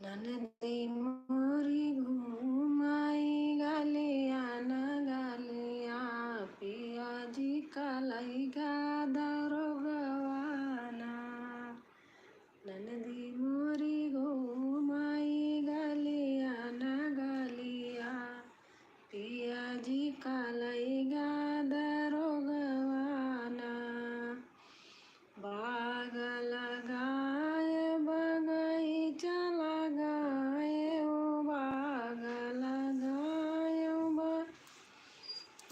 ननदी मोरी घूमाई गलिया न गलिया पिया जी कलैगा दरोगवाना। ननदी मोरी घूमाई गलिया न गलिया पिया जी कलैगा दरोगवाना। बाग लगाए बगीचा लगाए ओ बाग लगाए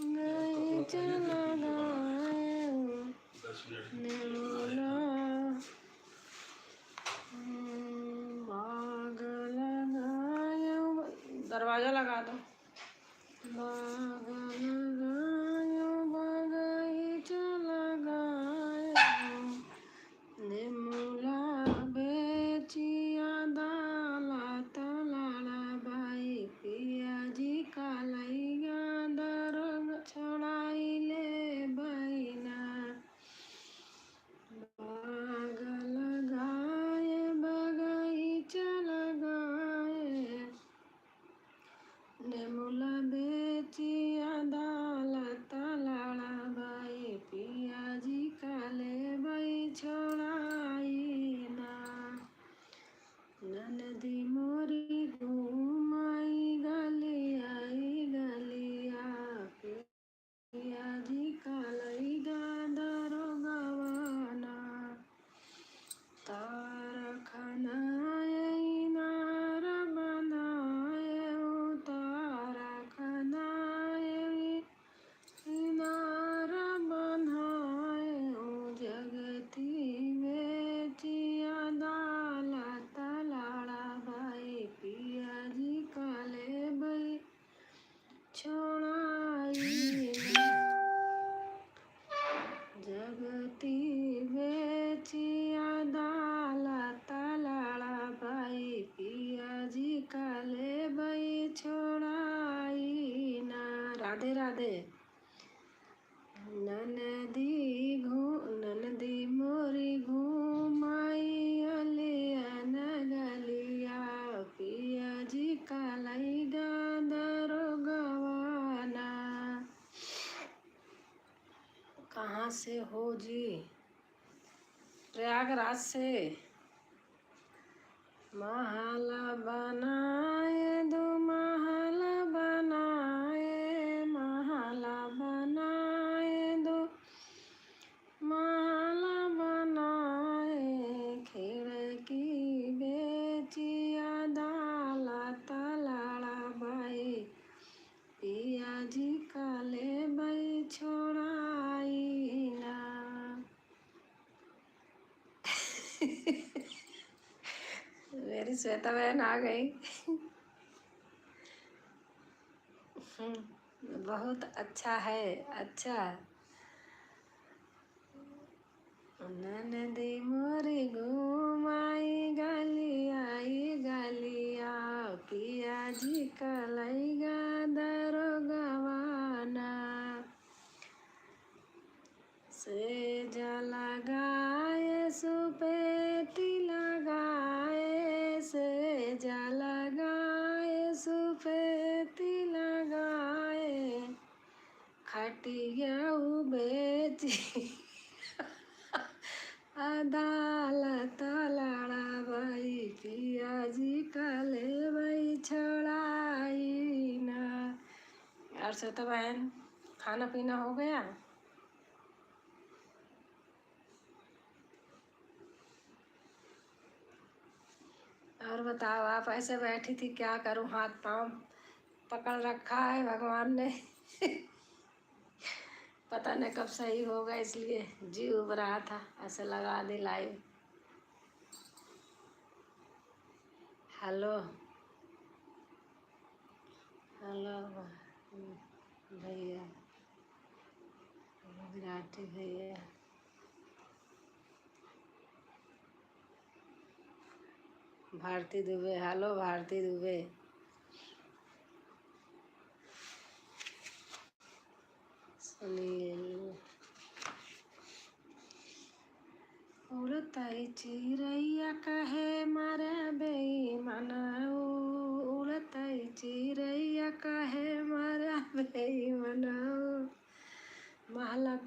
बगीचा लगाए नेनुला बाग लगाए दरवाजा लगा दो। बाग लगाए बगीचा लगाए नेमुला बेचिया दाला तलाला बाई पिया जी कलैया दरग छोड़ाई ले बैना। बाग लगाए बगीचा लगाए नेमुला बेचिया दाला तलाला बाई पिया जी काले बाई छोड़ाई ना। ननदी मोरी घूमाई गलिया पिया जी कलैगा दरोगवाना। तार खनाए इनार बनाए तार खनाए इनार बनाए जगती बेचिया दाला तलाड़ा बाई पिया जी काले बाई छोड़ाई ना। जगती बेचिया दाला तलाड़ा बाई पिया जी काले बाई छोड़ाई ना। राधे राधे। ननदी मोरी घूमाई अलिया न गलिया पिया जी कलैगा दरोगवाना। कहाँ से हो जी? प्रयागराज से। महल बनाए दो महल बनाए महल बनाए दो महल बनाए खिड़की बेचिया दाला तलाड़ा बाई पिया जी काले बाई छोड़ाई ना। मेरी श्वेता बहन आ गई। बहुत अच्छा है। अच्छा। ननदी मोरी घूमाई गलिया पिया जी कलैगा दरोगवाना। सेज लगाए सुपेटी लगाए सेज लगाए सुपेटी लगाए खटिया बेची अदालत लड़ा बाई पिया जी कले बाई छोड़ाई ना। यार श्वेता बहन खाना पीना हो गया? और बताओ, आप ऐसे बैठी थी, क्या करूं, हाथ पांव पकड़ रखा है भगवान ने। पता नहीं कब सही होगा, इसलिए जी उब रहा था, ऐसे लगा दी लाइव। हेलो हेलो भैया गुजराती भैया। भारती दुबे, हेलो भारती दुबे। सुनील उड़ताई चिड़ैया कहे मारे बेईमान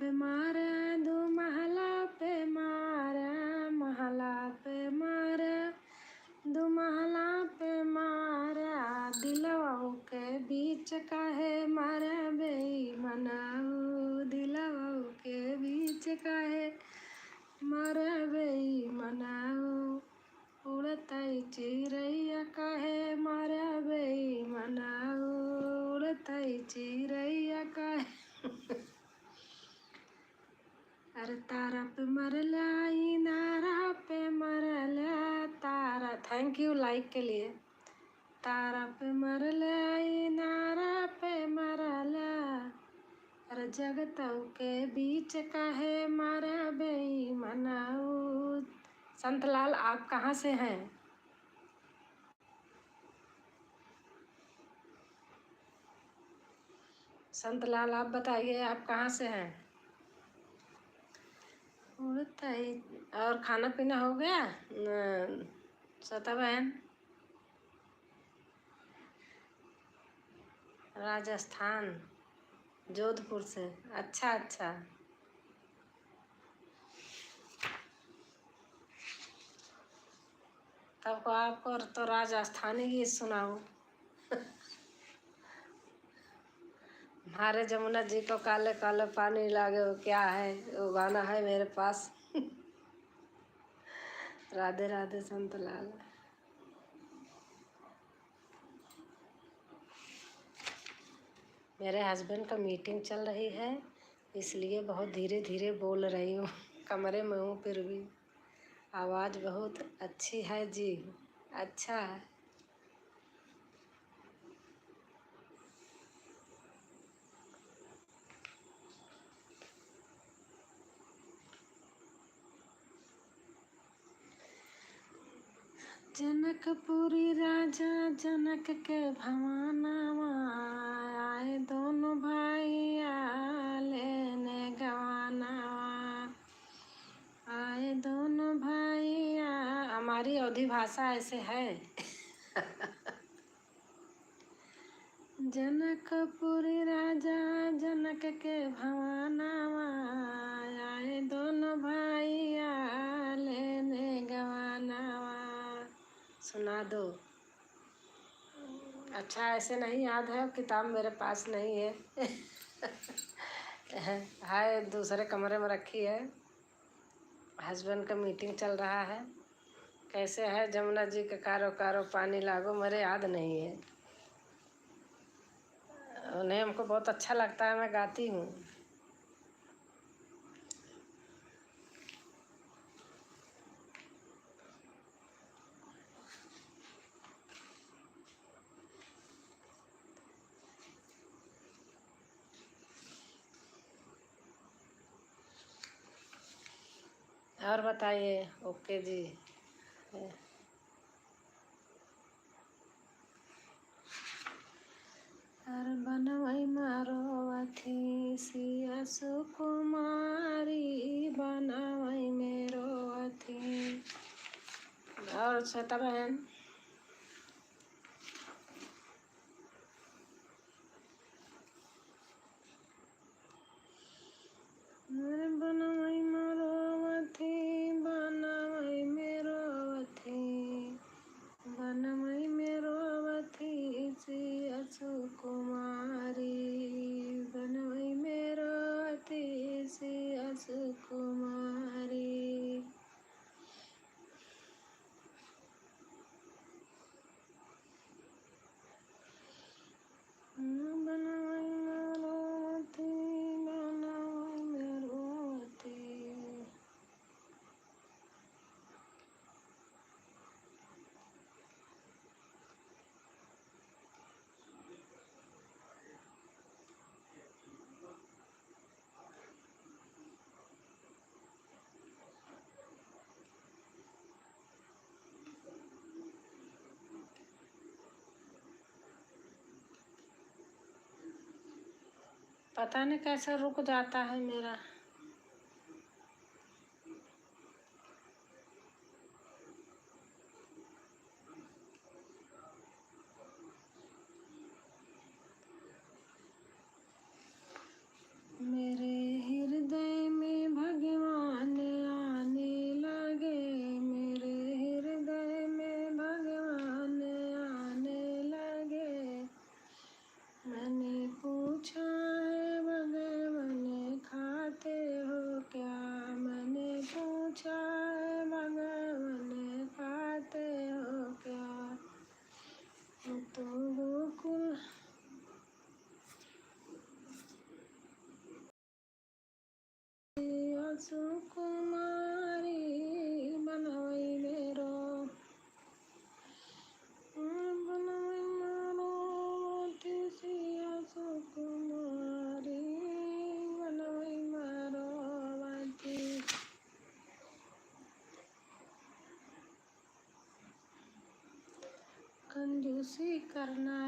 पे मारे, दो महला पे मारे, महला पे मारे, दो महला पे मारे, दिलवा के बीच काहे मारे बेईमानऊ, दिलवा के बीच काहे मारे बेईमानऊ, उड़तई चिड़ैया काहे मारे बेईमानऊ, उड़तई चिड़ैया काहे अरे तारा पे मरला, इनारा पे मरला, तारा, थैंक यू लाइक के लिए। तारा पे मरला, इनारा पे मरला, अरे जगतऊ के बीच काहे मारा बेईमानऊ। संतलाल आप कहाँ से हैं? संतलाल आप बताइए आप कहाँ से हैं? उड़ता ही। और खाना पीना हो गया श्वेता बहन? राजस्थान, जोधपुर से, अच्छा अच्छा। तब को आपको तो राजस्थानी गीत सुनाऊं। हमारे जमुना जी को काले काले पानी लागे, वो क्या है, वो गाना है मेरे पास। राधे राधे संतलाल। मेरे हस्बैंड का मीटिंग चल रही है, इसलिए बहुत धीरे धीरे बोल रही हूँ। कमरे में हूँ फिर भी आवाज़ बहुत अच्छी है जी। अच्छा है। जनकपुरी राजा जनक के भवानवा, आए दोनों भाई लेने गवानवा, आए दोनों भाई। हमारी अवधी भाषा ऐसे है। जनकपुरी राजा जनक के भवानवा, आए दोनों भाई लेने गवानवा। सुना दो। अच्छा ऐसे नहीं याद है, किताब मेरे पास नहीं है। है दूसरे कमरे में रखी है। हस्बैंड का मीटिंग चल रहा है। कैसे है जमुना जी के कारो कारो पानी लागो, मेरे याद नहीं है। उन्हें हमको बहुत अच्छा लगता है, मैं गाती हूँ। और बताइए। ओके जी। अरे बनवई मारो अथी सिया सुकुमारी, बनवई मेरो अथी। और श्वेता बहन? अरे बनवई मारो अथी, बनवई मेरो अथी, बनवई मेरो अथी सिया सुकुमारी, बनवई मेरो अथी सिया सुकुमारी। बनवई मेरो अथी, बनवई मेरो अथी। पता नहीं कैसे रुक जाता है मेरा। मेरे हृदय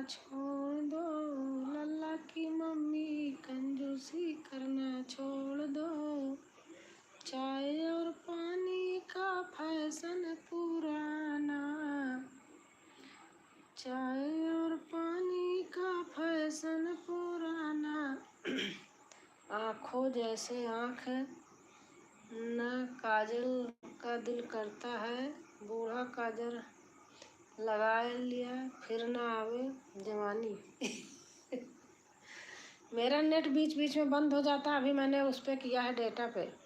छोड़ दो, लल्ला की मम्मी कंजूसी करना छोड़ दो, चाय और पानी का फैशन पुराना, चाय और पानी का फैशन पुराना। आँखों जैसे आँख न काजल का दिल करता है, बूढ़ा काजल लगा लिया फिर ना आवे जवानी। मेरा नेट बीच बीच में बंद हो जाता, अभी मैंने उस पर किया है डेटा पे।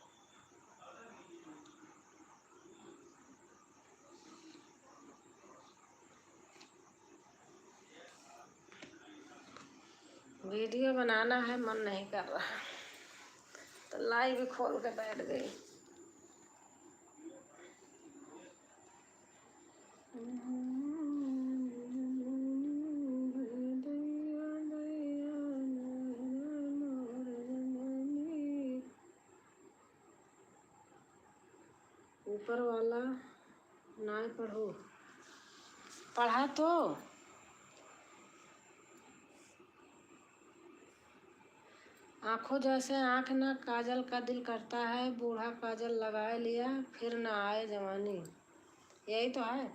वीडियो बनाना है, मन नहीं कर रहा तो लाइव खोल के बैठ गई। ऊपर वाला ना पढ़ो, पढ़ा तो आँखों जैसे आँख न काजल का दिल करता है, बूढ़ा काजल लगा लिया फिर ना आए जवानी। यही तो है।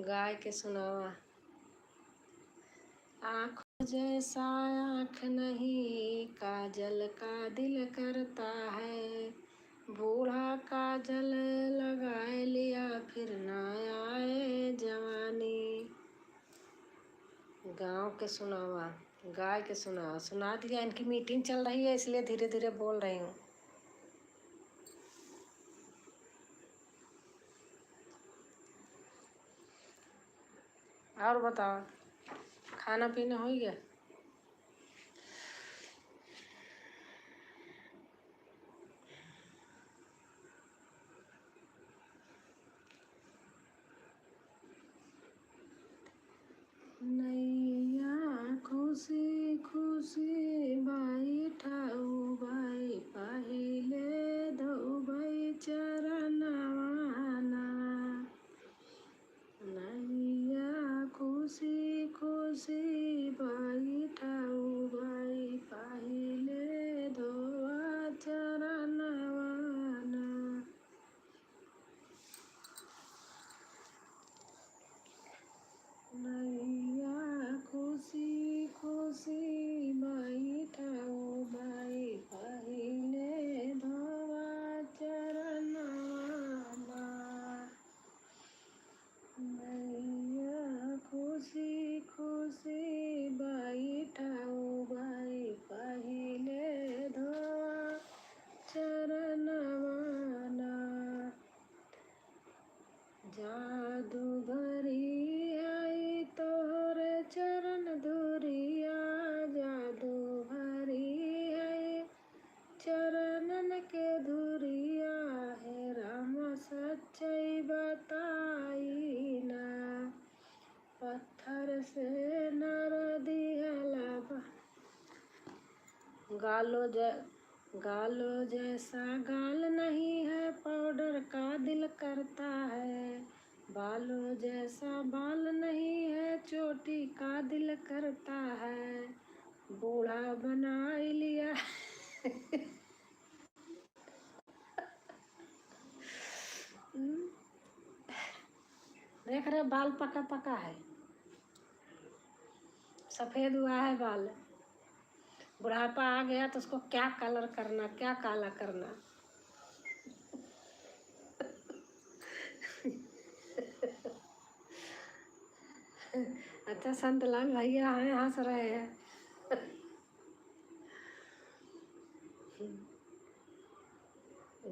गाय के सुनावा। आँखों जैसा आँख नहीं काजल का दिल करता है, बूढ़ा काजल लगा लिया फिर ना आए जवानी। गाँव के सुनावा, गाय के सुनावा सुना दिया। इनकी मीटिंग चल रही है इसलिए धीरे धीरे बोल रही हूँ। और बताओ, खाना पीना हो गया? नैया खुशी खुशी बाई ठाऊ बाई पहिले दो बाई चरनवाना, नैया खुशी खुशी बाई ठाऊ बाई पहिले दो चरनवाना। नैया खुशी खुशी बाई ठाऊ बाई पहिले धोवा चरनवाना, नैया खुशी खुशी बाई ठाऊ बाई पहिले धोवा चरनवाना। जादू भरी आई तोहरे चरण धुरिया, जादू भरी आई चरणन के धुरिया, है राम सच्चाई बताई ना, पत्थर से नर दिहला गालो जैसा गाल नहीं है, पाउडर का दिल करता है, बालों जैसा बाल नहीं है, चोटी का दिल करता है, बूढ़ा बना लिया। देख रहे बाल पका पका है, सफेद हुआ है बाल। बुढ़ापा आ गया तो उसको क्या कलर करना, क्या काला करना। अच्छा संतलाल भैया हैं, हंस रहे हैं।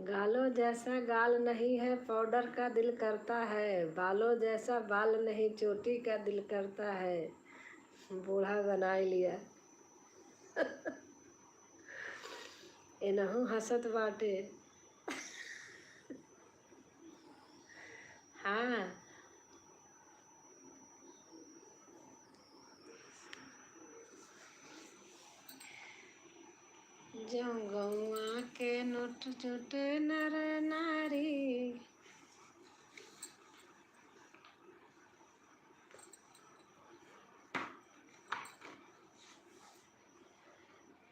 गालों जैसा गाल नहीं है, पाउडर का दिल करता है, बालों जैसा बाल नहीं, चोटी का दिल करता है, बूढ़ा बना लिया। एनहू हंसत बाटे। हाँ जो गौआ के नोट चुट नर नारी,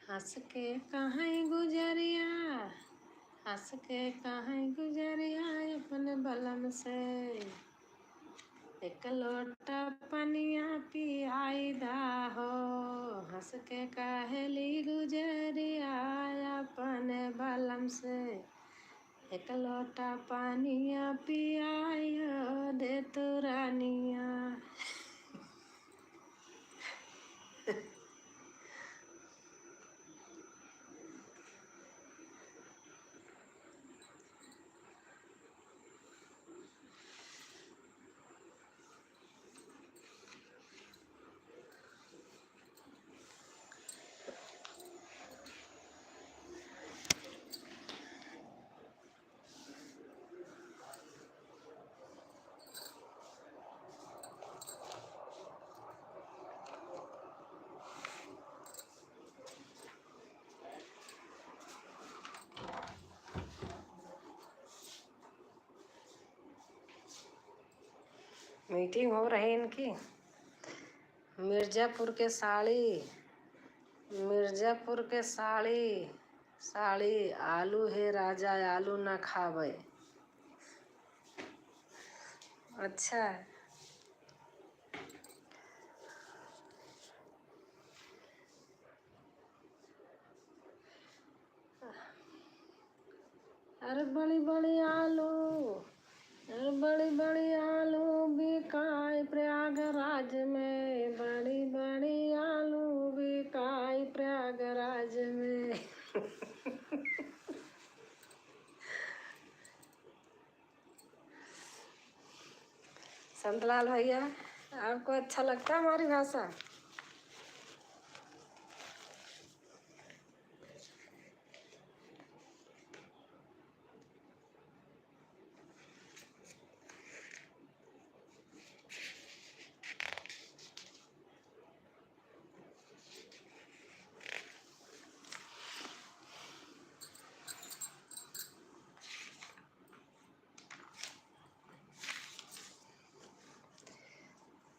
हंस के कहीं गुजरिया, हंस के कहीं गुजरिया अपने बलम से, एक लोटा पनिया पियाई दा हो। हंस के कहली गुजरिया अपने बलम से, एक लोटा पानिया पियाई दे तू रानिया। मीटिंग हो रही इनकी। मिर्जापुर के साड़ी, मिर्जापुर के साड़ी, साड़ी आलू है राजा आलू ना खावे। अच्छा है। अरे बड़ी बड़ी आलू, अरे बड़ी बड़ी आलू बिकाई प्रयागराज में, बड़ी बड़ी आलू बिकाई प्रयागराज में। संतलाल भैया, आपको अच्छा लगता है हमारी भाषा?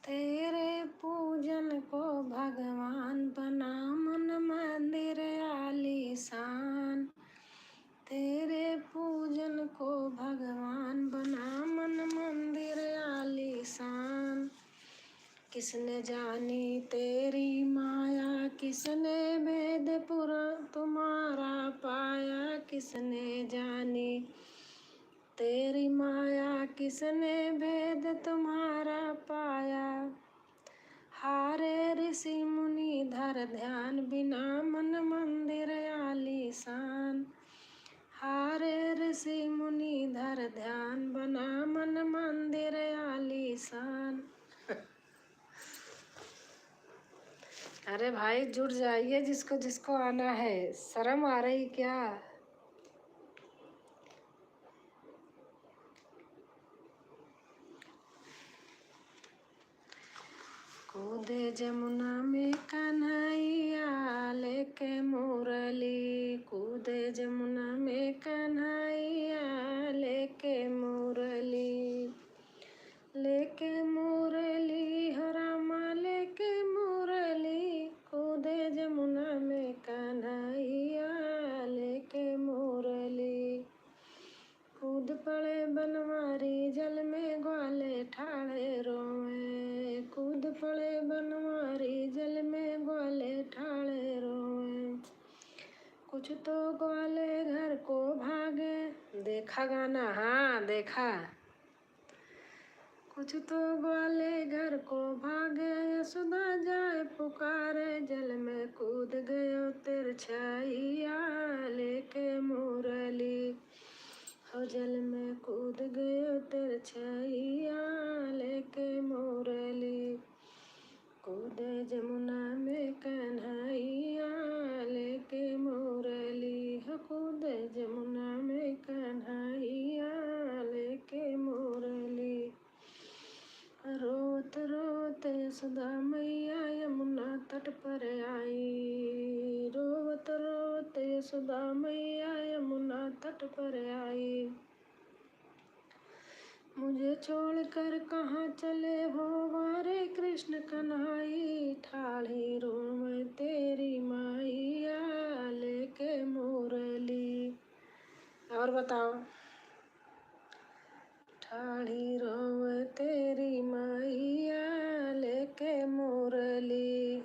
तेरे पूजन को भगवान बना मन मंदिर आलीशान, तेरे पूजन को भगवान बना मन मंदिर आलीशान। किसने जानी तेरी माया, किसने वेद पुराण तुम्हारा पाया, किसने जानी तेरी माया, किसने भेद तुम्हारा पाया। हारे ऋषि मुनि धर ध्यान बिना मन मंदिर आलीशान, हारे ऋषि मुनि धर ध्यान बना मन मंदिर आलीशान। अरे भाई जुट जाइए जिसको जिसको आना है, शर्म आ रही क्या? कूदे जमुना में कन्हैया लेके मुरली, कूदे जमुना में कन्हैया लेके मुरली, लेके मुरली हो रामा लेके मुरली, कूदे जमुना में कन्हैया लेके मुरली। कूद पड़े बनवारी जल में ग्वाले ठाड़े रोए, कूद पड़े बनवारी जल में ग्वाले ठाड़े रोए। कुछ तो ग्वाले घर को भागे, देखा गाना? हाँ देखा। कुछ तो ग्वाले घर को भागे, यशोदा जाए पुकारे, जल में कूद गयो तिरछैया लेके मुरली, हो जल में कूद गयो तिरछैया लेके मुरली। कूदे जमुना में कन्हैया लेके मुरली, हो कूदे जमुना में कन्हैया लेके मुरली। रोत रोत यशोदा मैया यमुना तट पर आई, रोत रोत यशोदा मैया यमुना तट पर आई। मुझे छोड़कर कहाँ चले हो वारे कृष्ण कन्हाई, ठाढ़ी रोम तेरी माइया लेके मुरली। और बताओ। ठाढ़ी रोम तेरी माइया लेके मुरली।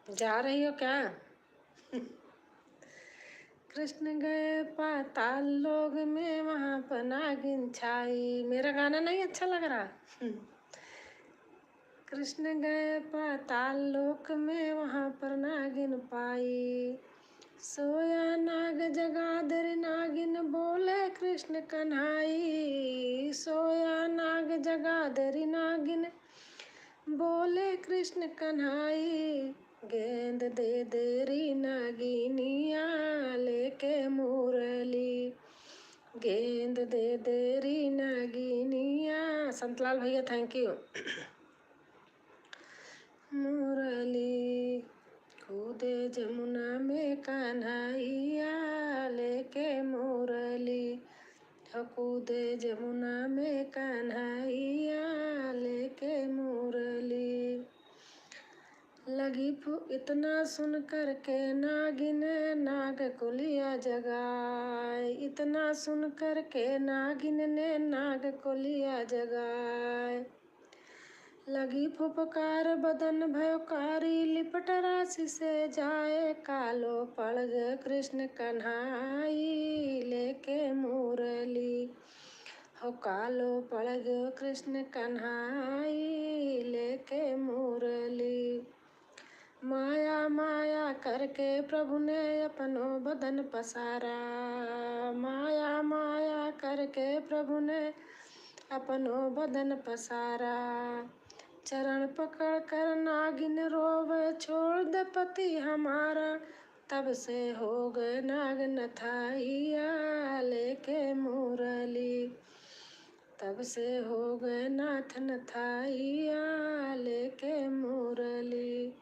जा रही हो क्या? कृष्ण गए पाताल लोक में, वहां पर नागिन छाई। मेरा गाना नहीं अच्छा लग रहा? कृष्ण गए पाताल लोक में, वहां पर नागिन पाई। सोया नाग जगाधर नागिन बोले कृष्ण कन्हाई। सोया नाग जगाधर नागिन बोले कृष्ण कन्हाई। गेंद दे देरी नागिनिया लेके मुरली। गेंद दे देरी नागिनिया। संतलाल भैया थैंक यू। मुरली कूदे जमुना में कन्हैया लेके मुरली। कूदे जमुना में कन्हैया लेके मुरली। लगी इतना सुन कर के नागिन नाग को लिया जगाए। इतना सुन कर के नागिन ने नाग को लिया जगाए। लगी फुफकार बदन भयकारी, लिपट राशि से जाए। कालो पड़ गए कृष्ण कन्हाई लेके मुरली। हो कालो पड़ गए कृष्ण कन्हाई लेके मुरली। माया माया करके प्रभु ने अपनो बदन पसारा। माया माया करके प्रभु ने अपनो बदन पसारा। चरण पकड़ कर नागिन रोवे छोड़ दे पति हमारा। तब से हो गए नाग नथाइया लेके मुरली। तब से हो गए नाथ नथाइया लेके मुरली।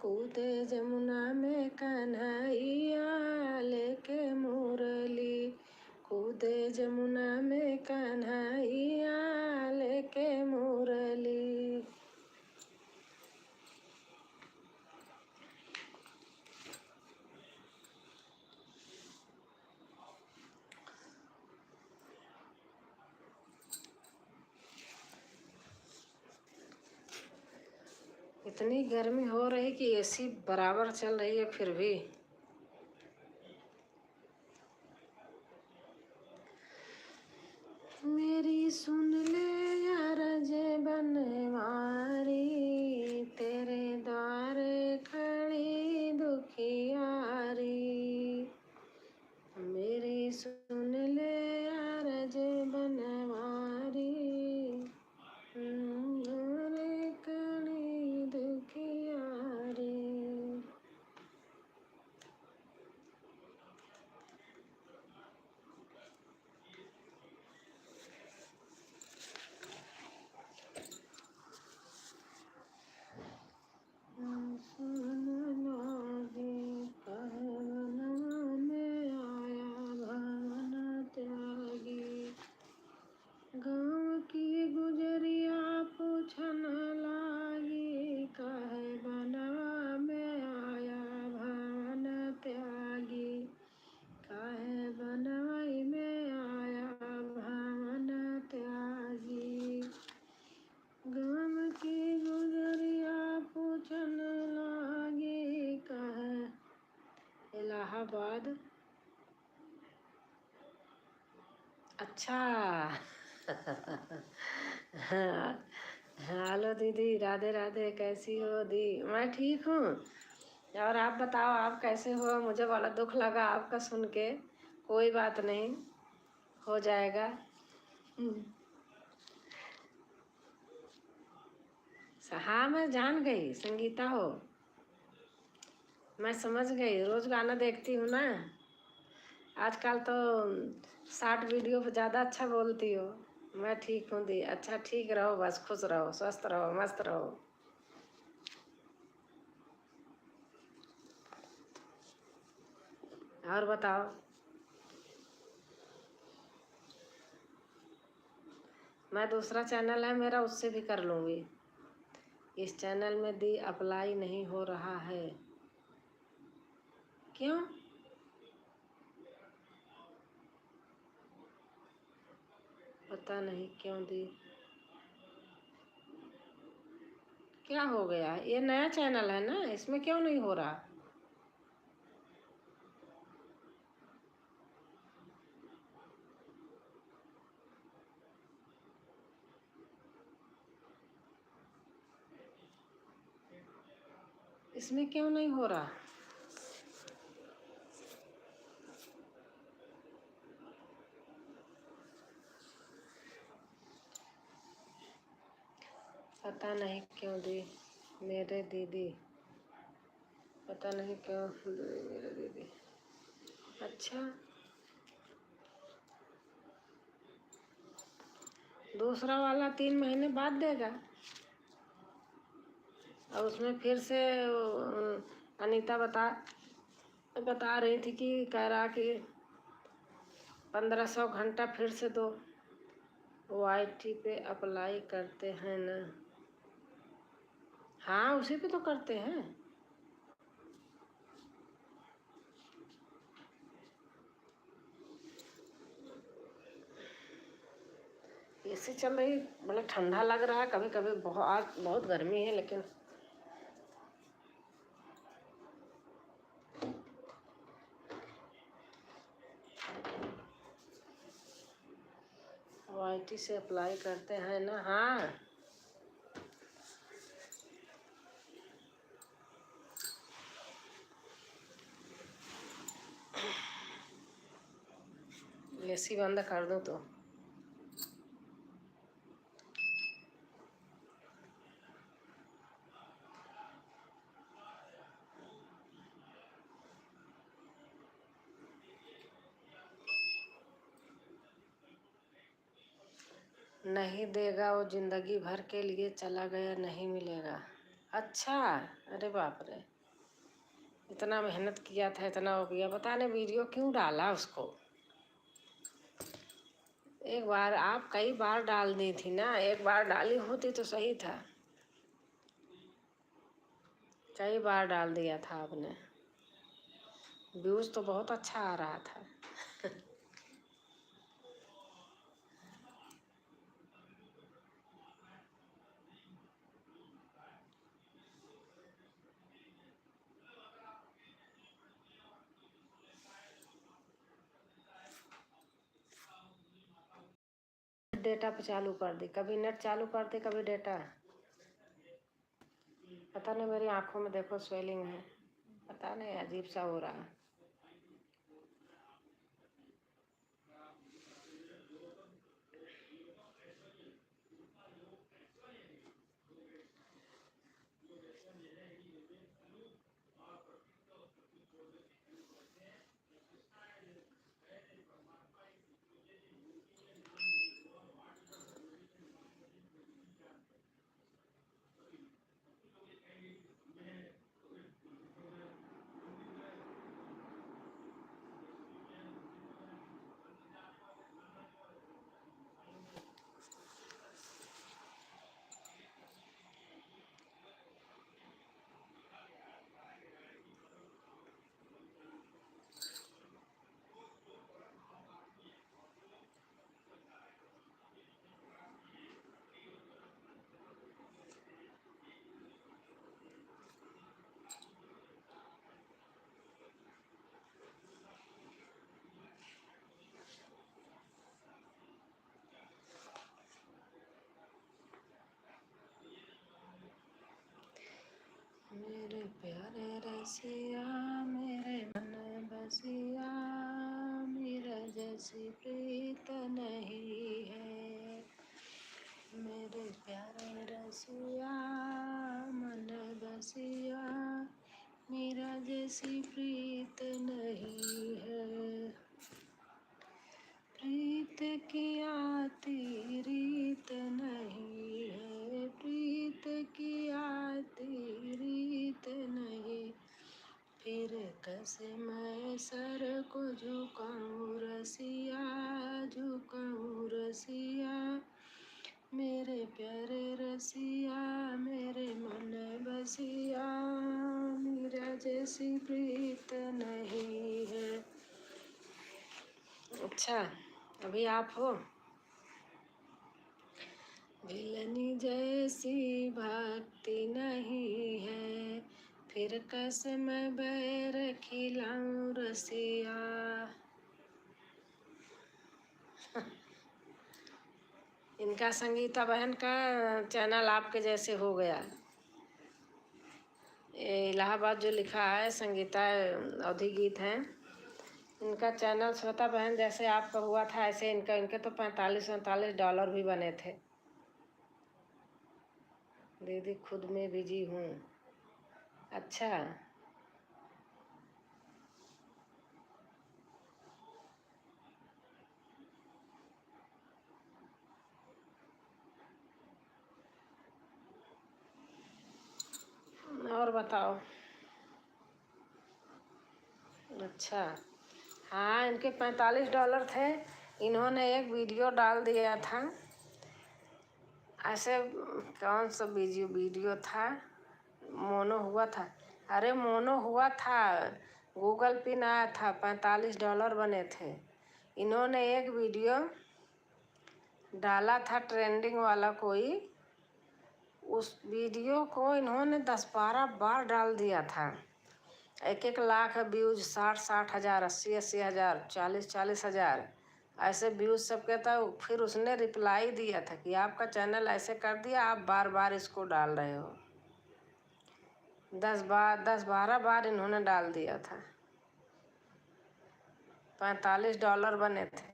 कूदे जमुना में कन्हैया लेके मुरली। कूदे जमुना में कन्हैया लेके मुरली। इतनी गर्मी हो रही कि एसी बराबर चल रही है फिर भी। मेरी सुन ले यार जे बनवारी, तेरे द्वारे खड़ी दुखियारी। मेरी सुन ले यार जे बनवारी, द्वारे खड़ी दुखियारी। गाँव की गुजरिया पूछन लागी, काहे बनवा में आया भवन त्यागी। काहे बनवाई में आया भवन त्यागी। गाँव की गुजरिया पूछन लागी, काहे। इलाहाबाद। अच्छा। हाँ। हेलो दीदी, राधे राधे। कैसी हो दी? मैं ठीक हूँ। और आप बताओ, आप कैसे हो? मुझे बड़ा दुख लगा आपका सुन के। कोई बात नहीं, हो जाएगा। हाँ, मैं जान गई संगीता हो। मैं समझ गई, रोज गाना देखती हूँ ना। आजकल तो शॉर्ट वीडियो पे ज़्यादा अच्छा बोलती हो। मैं ठीक हूँ दी। अच्छा, ठीक रहो, बस खुश रहो, स्वस्थ रहो, मस्त रहो। और बताओ। मैं दूसरा चैनल है मेरा, उससे भी कर लूँगी। इस चैनल में दी अप्लाई नहीं हो रहा है, क्यों? पता नहीं क्यों दी, क्या हो गया? ये नया चैनल है ना, इसमें क्यों नहीं हो रहा? इसमें क्यों नहीं हो रहा? पता नहीं क्यों दी मेरे दीदी, पता नहीं क्यों दी मेरे दीदी। अच्छा, दूसरा वाला 3 महीने बाद देगा। और उसमें फिर से अनीता बता रही थी कि कह रहा कि 1500 घंटा फिर से दो। YT पे अप्लाई करते हैं ना? हाँ, उसी पे तो करते हैं। एसी चल रही, बड़ा ठंडा लग रहा है, कभी कभी बहुत बहुत गर्मी है, लेकिन YT से अप्लाई करते हैं ना? हाँ, एसी बंद कर दूँ तो? नहीं देगा, वो जिंदगी भर के लिए चला गया, नहीं मिलेगा। अच्छा, अरे बाप रे, इतना मेहनत किया था, इतना हो गया, पता नहीं वीडियो क्यों डाला उसको। एक बार, आप कई बार डाल दी थी ना, एक बार डाली होती तो सही था। कई बार डाल दिया था आपने, व्यूज तो बहुत अच्छा आ रहा था। डेटा पे चालू कर दी, कभी नेट चालू करते, कभी डेटा। पता नहीं, मेरी आंखों में देखो स्वेलिंग है, पता नहीं अजीब सा हो रहा है। मेरे प्यारे रसिया, मेरे मन बसिया, मेरा जैसी प्रीत नहीं है। मेरे प्यारे रसिया, मन बसिया, मेरा जैसी प्रीत नहीं है। प्रीत की आती रीत नहीं है, प्रीत की आती रीत नहीं, फिर कैसे मैं सर मेरे प्यारे रसिया मेरे मन बसिया, मेरा जैसी प्रीत नहीं है। अच्छा, अभी आप हो। विलनी जैसी भक्ति नहीं है, फिर कैसे मैं बैर खिलाऊं रसिया। इनका संगीता बहन का चैनल आपके जैसे हो गया। ये इलाहाबाद जो लिखा है संगीता अवधि गीत हैं, इनका चैनल श्वेता बहन जैसे आपका हुआ था ऐसे इनका, इनके तो $45-45 भी बने थे। दीदी खुद में बिजी हूँ। अच्छा, और बताओ। अच्छा, हाँ, इनके $45 थे। इन्होंने एक वीडियो डाल दिया था ऐसे, कौन सा वीडियो था, मोनो हुआ था। अरे मोनो हुआ था, गूगल पिन आया था, $45 बने थे। इन्होंने एक वीडियो डाला था ट्रेंडिंग वाला कोई, उस वीडियो को इन्होंने 10-12 बार डाल दिया था। 1-1 लाख व्यूज, 60-60 हज़ार, 80-80 हज़ार, 40-40 हज़ार ऐसे व्यूज सबके था। फिर उसने रिप्लाई दिया था कि आपका चैनल ऐसे कर दिया, आप बार बार इसको डाल रहे हो। 10-12 बार इन्होंने डाल दिया था। $45 बने थे।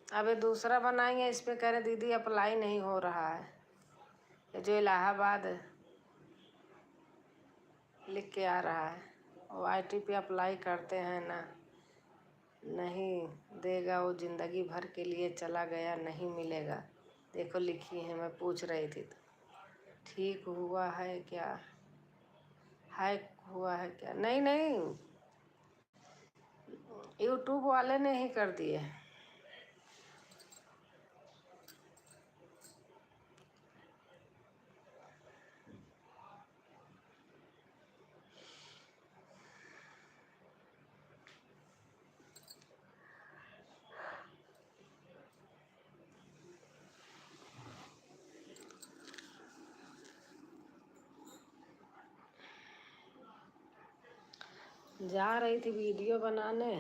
अभी दूसरा बनाएंगे, इस पे कह रहे दीदी अप्लाई नहीं हो रहा है। ये जो इलाहाबाद लिख के आ रहा है, वो IT पे अप्लाई करते हैं ना, नहीं देगा वो, ज़िंदगी भर के लिए चला गया, नहीं मिलेगा। देखो लिखी है, मैं पूछ रही थी तो। ठीक हुआ है क्या, हैक हुआ है क्या? नहीं नहीं, यूट्यूब वाले ने ही कर दिए। जा रही थी वीडियो बनाने,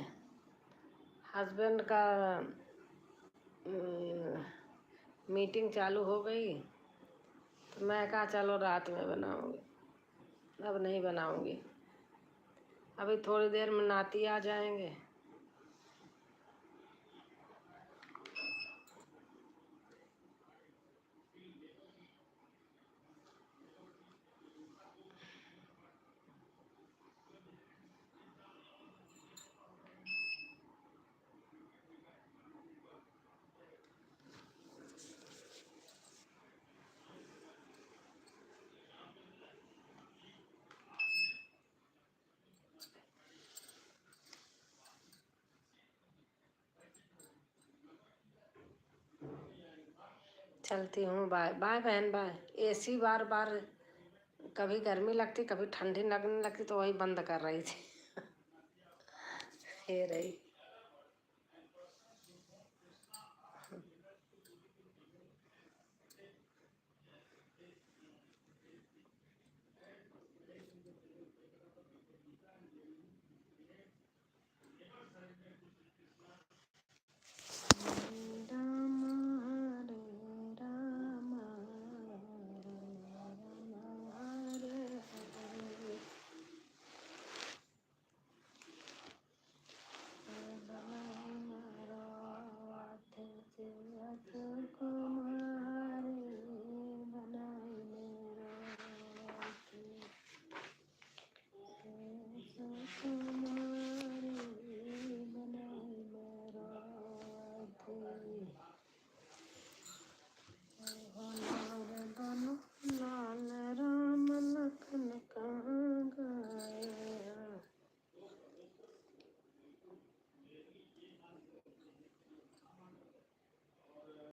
हस्बैंड का मीटिंग चालू हो गई, तो मैं कहा चलो रात में बनाऊंगी, अब नहीं बनाऊंगी। अभी थोड़ी देर में नाती आ जाएंगे। चलती हूँ, बाय बाय बहन, बाय। AC बार बार कभी गर्मी लगती, कभी ठंडी लगने लगती, तो वही बंद कर रही थी। ये रही। राम हरे राम, राम हरे हरे, बनाई